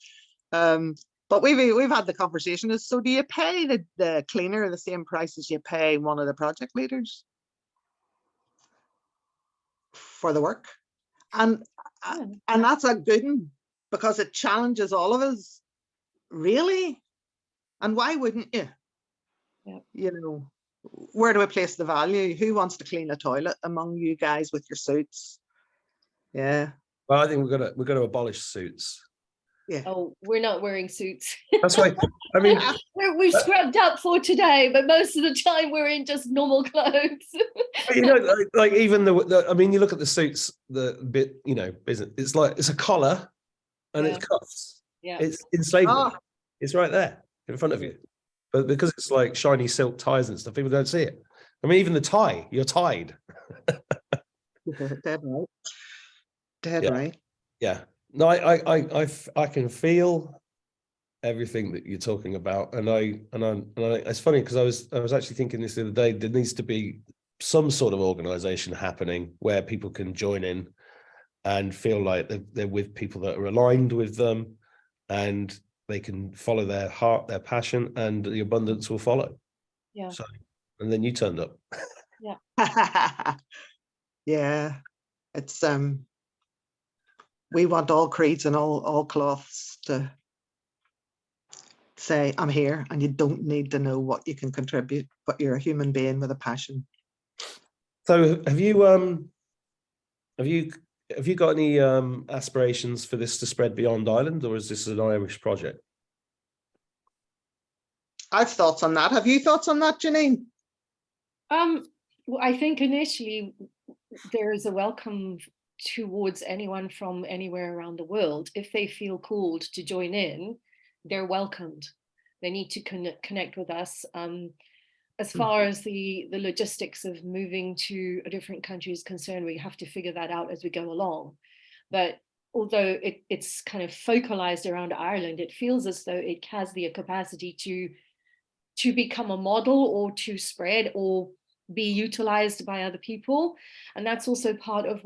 Speaker 2: But we've had the conversation. So do you pay the cleaner the same price as you pay one of the project leaders for the work? And that's a good one, because it challenges all of us, really. And why wouldn't you?
Speaker 3: Yeah.
Speaker 2: Where do we place the value? Who wants to clean a toilet among you guys with your suits? Yeah.
Speaker 1: Well, I think we're gonna abolish suits.
Speaker 2: Yeah.
Speaker 3: Oh, we're not wearing suits.
Speaker 1: That's why, I mean,
Speaker 3: we've scrubbed up for today, but most of the time we're in just normal clothes.
Speaker 1: like even I mean, you look at the suits, the bit, business. It's like it's a collar, and it's cuffs.
Speaker 3: Yeah.
Speaker 1: It's enslavement.
Speaker 2: Oh.
Speaker 1: It's right there in front of you. But because it's like shiny silk ties and stuff, people don't see it. I mean, even the tie, you're tied.
Speaker 2: Dead right. Dead right.
Speaker 1: Yeah. No, I can feel everything that you're talking about, and it's funny because I was actually thinking this the other day. There needs to be some sort of organization happening where people can join in and feel like they're with people that are aligned with them, and they can follow their heart, their passion, and the abundance will follow.
Speaker 3: Yeah.
Speaker 1: So, and then you turned up.
Speaker 2: Yeah. Yeah. It's we want all creeds and all cloths to say, I'm here, and you don't need to know what you can contribute, but you're a human being with a passion.
Speaker 1: So have you got any aspirations for this to spread beyond Ireland, or is this an Irish project?
Speaker 2: I've thoughts on that. Have you thoughts on that, Janine?
Speaker 3: Well, I think initially there is a welcome towards anyone from anywhere around the world. If they feel called to join in, they're welcomed. They need to connect with us. As far as the logistics of moving to a different country is concerned, we have to figure that out as we go along. But although it's kind of focalized around Ireland, it feels as though it has the capacity to become a model, or to spread, or be utilized by other people. And that's also part of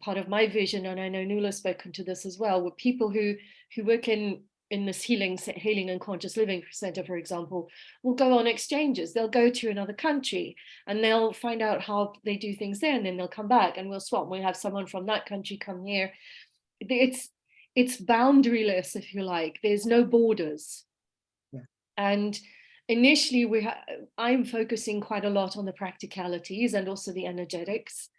Speaker 3: part of my vision, and I know Nuala's spoken to this as well, with people who work in in this healing and conscious living center, for example, will go on exchanges. They'll go to another country and they'll find out how they do things there, and then they'll come back and we'll swap. We'll have someone from that country come here. It's boundaryless, if you like. There's no borders.
Speaker 2: Yeah.
Speaker 3: And initially I'm focusing quite a lot on the practicalities and also the energetics.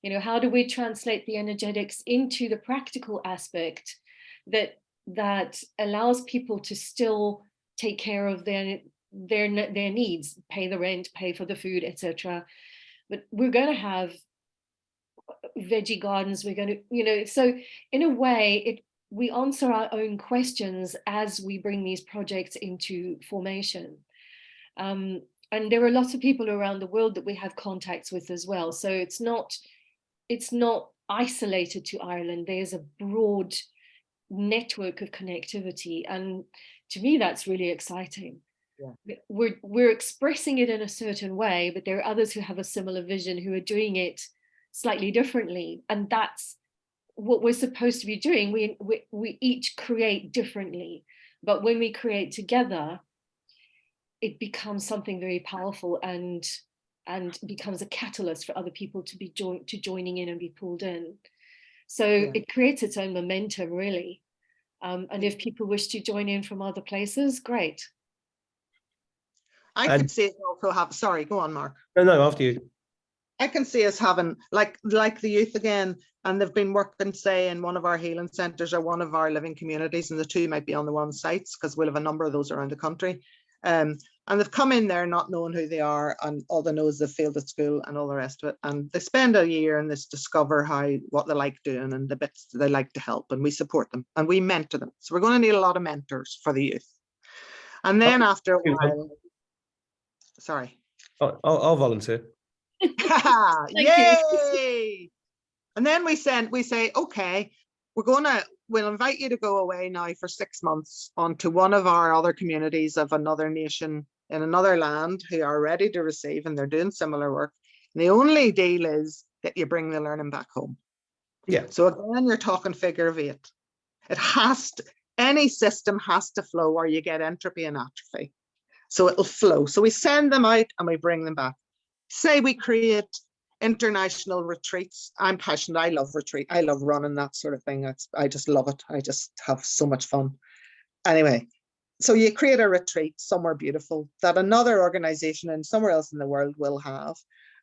Speaker 3: You know, how do we translate the energetics into the practical aspect that allows people to still take care of their needs, pay the rent, pay for the food, etc. But we're going to have veggie gardens. We're going to, you know, so in a way, we answer our own questions as we bring these projects into formation. And there are lots of people around the world that we have contacts with as well. So it's not isolated to Ireland. There's a broad network of connectivity, and to me that's really exciting. Yeah. We're expressing it in a certain way, but there are others who have a similar vision who are doing it slightly differently, and that's what we're supposed to be doing. We each create differently, but when we create together, it becomes something very powerful and becomes a catalyst for other people to be joining in and be pulled in. So yeah, it creates its own momentum, really. And if people wish to join in from other places, great.
Speaker 2: I could see it also have, sorry, go on, Mark.
Speaker 1: No, after you.
Speaker 2: I can see us having, like the youth again, and they've been working, say, in one of our healing centres or one of our living communities, and the two might be on the one sites, because we'll have a number of those around the country. And they've come in there not knowing who they are, and all they know is they've failed at school and all the rest of it. And they spend a year and they discover what they like doing and the bits they like to help, and we support them and we mentor them. So we're going to need a lot of mentors for the youth. And then after a while, sorry.
Speaker 1: I'll volunteer.
Speaker 2: Yay! And then we say, okay, we'll invite you to go away now for 6 months onto one of our other communities of another nation in another land who are ready to receive, and they're doing similar work. And the only deal is that you bring the learning back home.
Speaker 1: Yeah.
Speaker 2: So again, you're talking figure of 8. Any system has to flow, or you get entropy and atrophy. So it'll flow. So we send them out and we bring them back. Say we create international retreats. I'm passionate. I love retreat. I love running, that sort of thing. I just love it. I just have so much fun. Anyway, so you create a retreat somewhere beautiful that another organization in somewhere else in the world will have.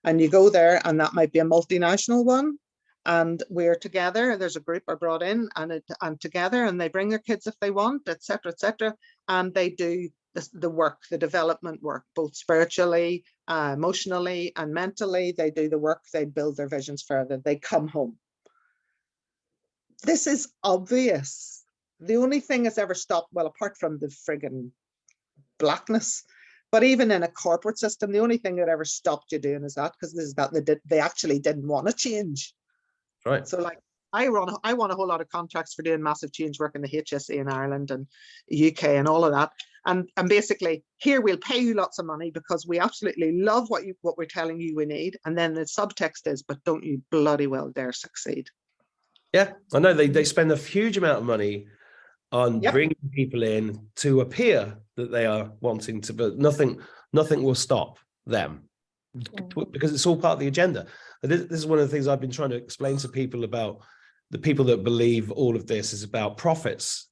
Speaker 2: And you go there, and that might be a multinational one. And we're together. There's a group are brought in and together, and they bring their kids if they want, etc., etc. And they do the work, the development work, both spiritually, emotionally, and mentally. They do the work. They build their visions further. They come home. This is obvious. The only thing that's ever stopped, well, apart from the friggin' blackness, but even in a corporate system, the only thing that ever stopped you doing is that, because they actually didn't want to change.
Speaker 1: Right.
Speaker 2: So like I won a whole lot of contracts for doing massive change work in the HSE in Ireland and UK and all of that. And basically, here we'll pay you lots of money because we absolutely love what we're telling you we need. And then the subtext is, but don't you bloody well dare succeed.
Speaker 1: Yeah, I know they spend a huge amount of money on bringing people in to appear that they are wanting to, but nothing will stop them because it's all part of the agenda. This is one of the things I've been trying to explain to people about the people that believe all of this is about profits,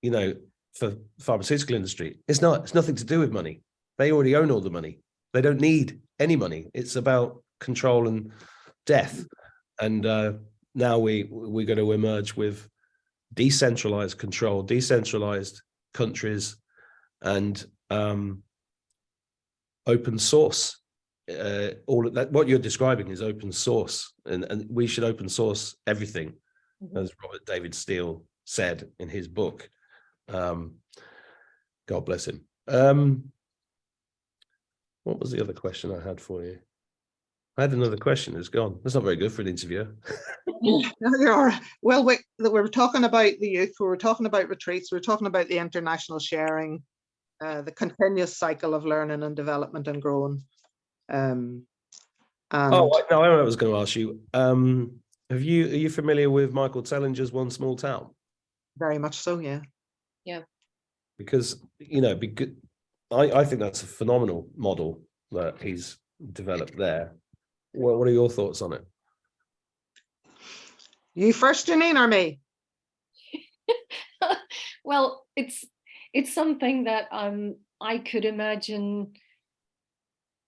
Speaker 1: you know, for the pharmaceutical industry. It's not. It's nothing to do with money. They already own all the money. They don't need any money. It's about control and death. And now we're going to emerge with decentralized control, decentralized countries, and open source. All of that, what you're describing is open source, and we should open source everything, as Robert David Steele said in his book. God bless him. What was the other question I had for you? I had another question. It's gone. That's not very good for an interviewer.
Speaker 2: Well, we were talking about the youth. We were talking about retreats. We were talking about the international sharing, the continuous cycle of learning and development and growing. And
Speaker 1: oh no, I was going to ask you. Are you familiar with Michael Tellinger's One Small Town?
Speaker 2: Very much so, yeah.
Speaker 3: Yeah.
Speaker 1: because, you know, I think that's a phenomenal model that he's developed there. What are your thoughts on it?
Speaker 2: You first, Janine, or me?
Speaker 3: Well, it's something that I could imagine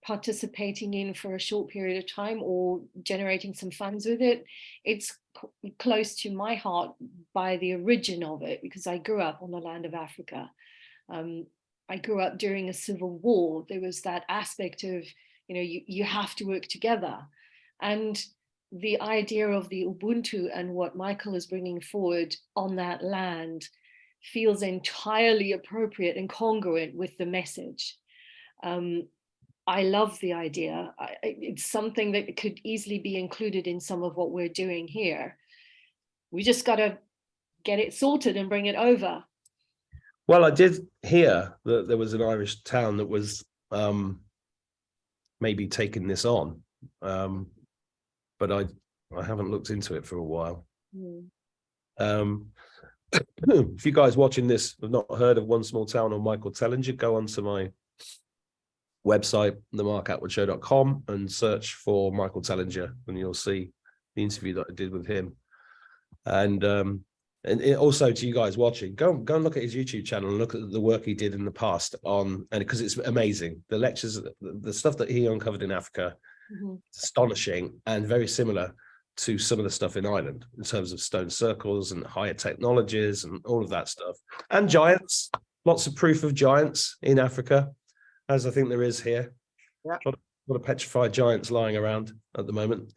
Speaker 3: participating in for a short period of time or generating some funds with it. It's close to my heart by the origin of it, because I grew up on the land of Africa. I grew up during a civil war. There was that aspect of, you know, you have to work together. And the idea of the Ubuntu and what Michael is bringing forward on that land feels entirely appropriate and congruent with the message. I love the idea. It's something that could easily be included in some of what we're doing here. We just got to get it sorted and bring it over.
Speaker 1: Well, I did hear that there was an Irish town that was maybe taking this on, but I haven't looked into it for a while. If you guys watching this have not heard of One Small Town or Michael Tellinger, go onto my website, themarkattwoodshow.com, and search for Michael Tellinger, and you'll see the interview that I did with him. And also to you guys watching, go and look at his YouTube channel and look at the work he did in the past on, and because it's amazing, the lectures, the stuff that he uncovered in Africa, it's astonishing and very similar to some of the stuff in Ireland in terms of stone circles and higher technologies and all of that stuff, and giants. Lots of proof of giants in Africa, as I think there is here.
Speaker 2: Yeah.
Speaker 1: A lot of petrified giants lying around at the moment.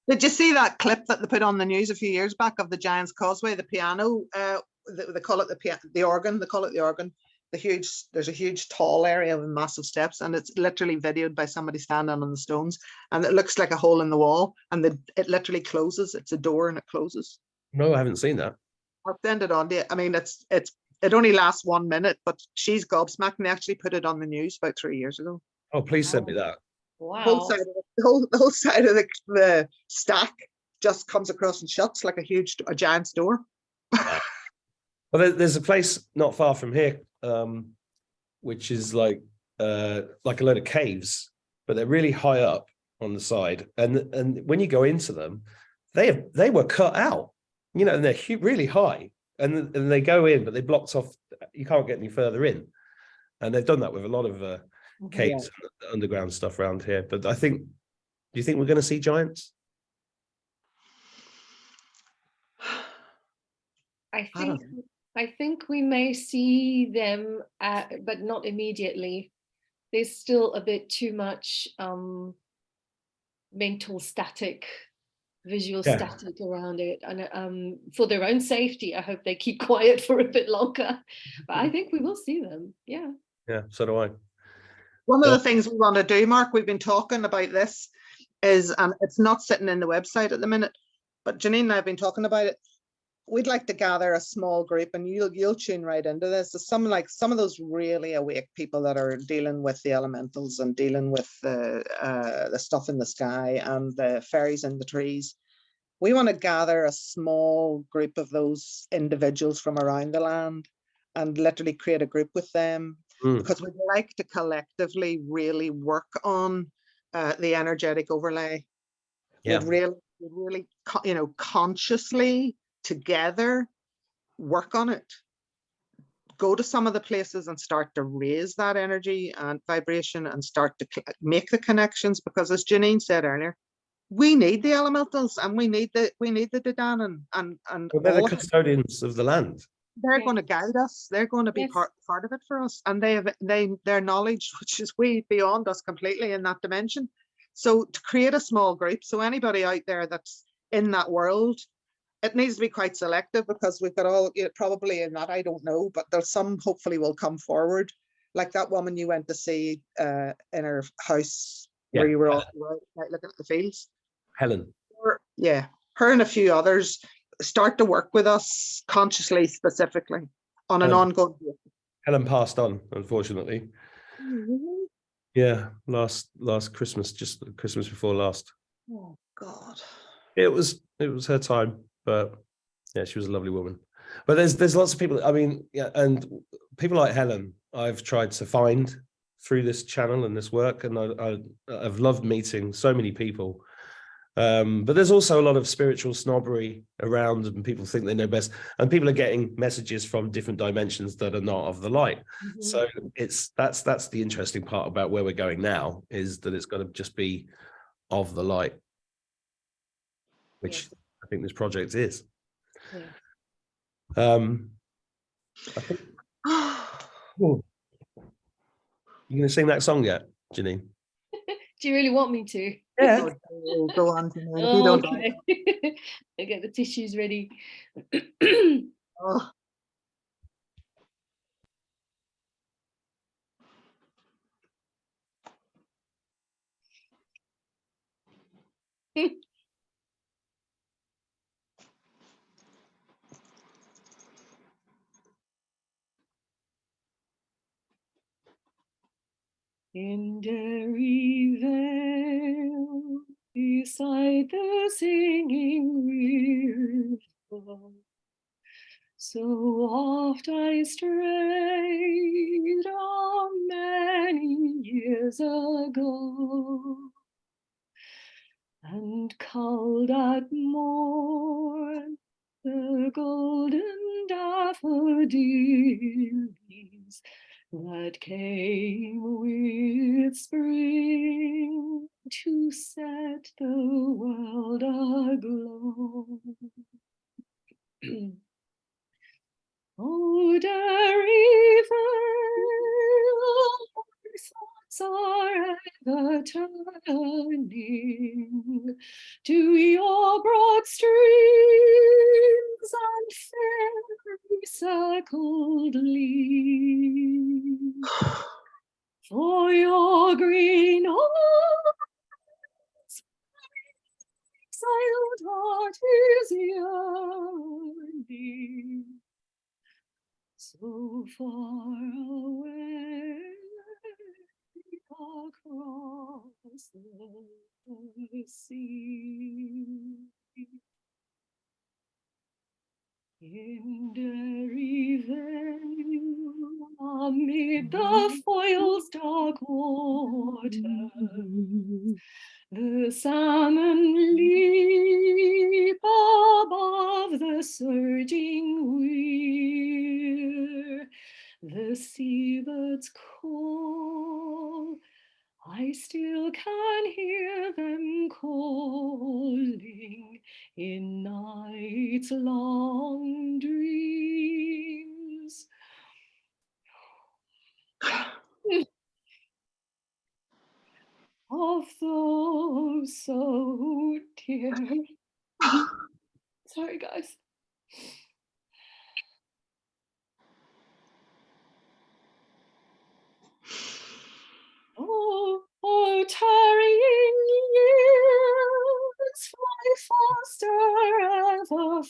Speaker 2: Did you see that clip that they put on the news a few years back of the Giant's Causeway, the piano? They call it the organ. They call it the organ. There's a huge tall area with massive steps, and it's literally videoed by somebody standing on the stones, and it looks like a hole in the wall, and it literally closes. It's a door and it closes.
Speaker 1: No, I haven't seen that.
Speaker 2: I'll send it on to you. I mean, it only lasts 1 minute, but she's gobsmacked, and they actually put it on the news about 3 years ago.
Speaker 1: Oh, please send me that.
Speaker 3: Wow.
Speaker 2: The whole side of the stack just comes across and shuts like a giant's door.
Speaker 1: Well, there's a place not far from here, which is like a load of caves, but they're really high up on the side, and when you go into them, they were cut out, you know, and they're really high, and they go in, but they blocked off. You can't get any further in, and they've done that with a lot of caves and underground stuff around here. But do you think we're going to see giants?
Speaker 3: I think we may see them, but not immediately. There's still a bit too much mental static, visual static around it, and for their own safety, I hope they keep quiet for a bit longer. But I think we will see them. Yeah.
Speaker 1: Yeah, so do I.
Speaker 2: One of the things we want to do, Mark, we've been talking about this, is, and it's not sitting in the website at the minute, but Janine and I have been talking about it. We'd like to gather a small group, and you'll tune right into this. So some of those really awake people that are dealing with the elementals and dealing with the stuff in the sky and the fairies in the trees. We want to gather a small group of those individuals from around the land and literally create a group with them, because we'd like to collectively really work on the energetic overlay.
Speaker 1: Yeah.
Speaker 2: We'd really, you know, consciously together work on it. Go to some of the places and start to raise that energy and vibration and start to make the connections, because as Janine said earlier, we need the elementals and we need the Dadan and
Speaker 1: well, they're the custodians of the land.
Speaker 2: They're going to guide us. They're going to be part of it for us, and their knowledge, which is way beyond us completely in that dimension. So to create a small group, so anybody out there that's in that world, it needs to be quite selective, because we've got all, you know, probably in that, I don't know, but there's some hopefully will come forward, like that woman you went to see in her house where you were all looking at the fields.
Speaker 1: Helen.
Speaker 2: Her and a few others start to work with us consciously, specifically on an ongoing basis.
Speaker 1: Helen passed on, unfortunately. Yeah, last Christmas, just Christmas before last.
Speaker 2: Oh God.
Speaker 1: It was her time, but yeah, she was a lovely woman. But there's lots of people. I mean, yeah, and people like Helen, I've tried to find through this channel and this work, and I've loved meeting so many people. But there's also a lot of spiritual snobbery around, and people think they know best, and people are getting messages from different dimensions that are not of the light. So that's the interesting part about where we're going now, is that it's going to just be of the light, which I think this project is.
Speaker 3: Yeah.
Speaker 1: I think, oh, you gonna sing that song yet, Janine?
Speaker 3: Do you really want me to?
Speaker 1: Yeah.
Speaker 2: Oh, go on, Janine, if you don't like
Speaker 3: Okay. I get the tissues ready.
Speaker 2: Oh.
Speaker 3: In Derry Vale, beside the singing river, so oft I strayed many years ago, and culled at morn the golden daffodils that came with spring to set the world aglow. Oh, Derry Vale, my thoughts are ever turning to your broad streams and fairy circled leaves. For your green oaks, exiled heart is yearning. So far away across the sea. In Derry Vale, amid the foil's dark water, the salmon leap above the surging weir. The seabirds call, I still can hear them calling in night's long dreams. Of those so dear. Sorry, guys. Oh, tarrying years fly faster, ever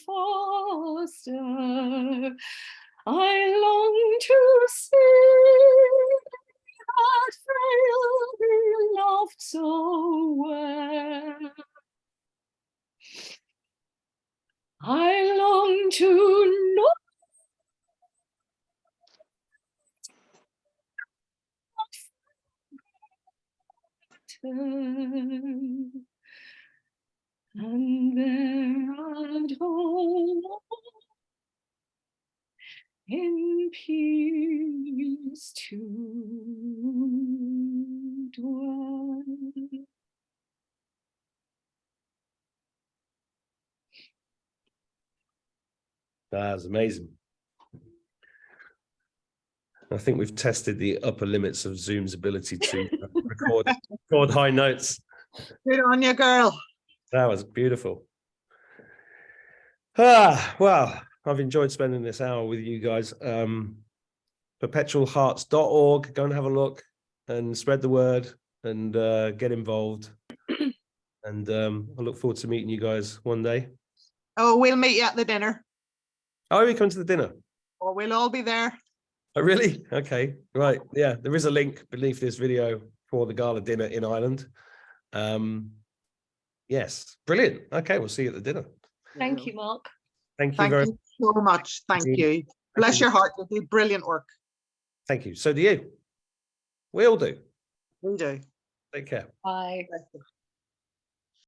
Speaker 3: faster. I long to see that frail we loved so well. I long to know and there at home in peace to dwell.
Speaker 1: That's amazing. I think we've tested the upper limits of Zoom's ability to record high notes.
Speaker 2: Good on you, girl.
Speaker 1: That was beautiful. Well, I've enjoyed spending this hour with you guys. Perpetualhearts.org. Go and have a look and spread the word and get involved. And I look forward to meeting you guys one day.
Speaker 2: Oh, we'll meet you at the dinner.
Speaker 1: Oh, we come to the dinner.
Speaker 2: Or we'll all be there.
Speaker 1: Oh, really? Okay, right. Yeah, there is a link beneath this video for the gala dinner in Ireland. Yes, brilliant. Okay, we'll see you at the dinner.
Speaker 3: Thank you, Mark.
Speaker 1: Thank you very much.
Speaker 2: so much. Thank you. Bless your heart. You do brilliant work.
Speaker 1: Thank you. So do you. We all do.
Speaker 2: We do.
Speaker 1: Take care.
Speaker 3: Bye.
Speaker 2: Bless you.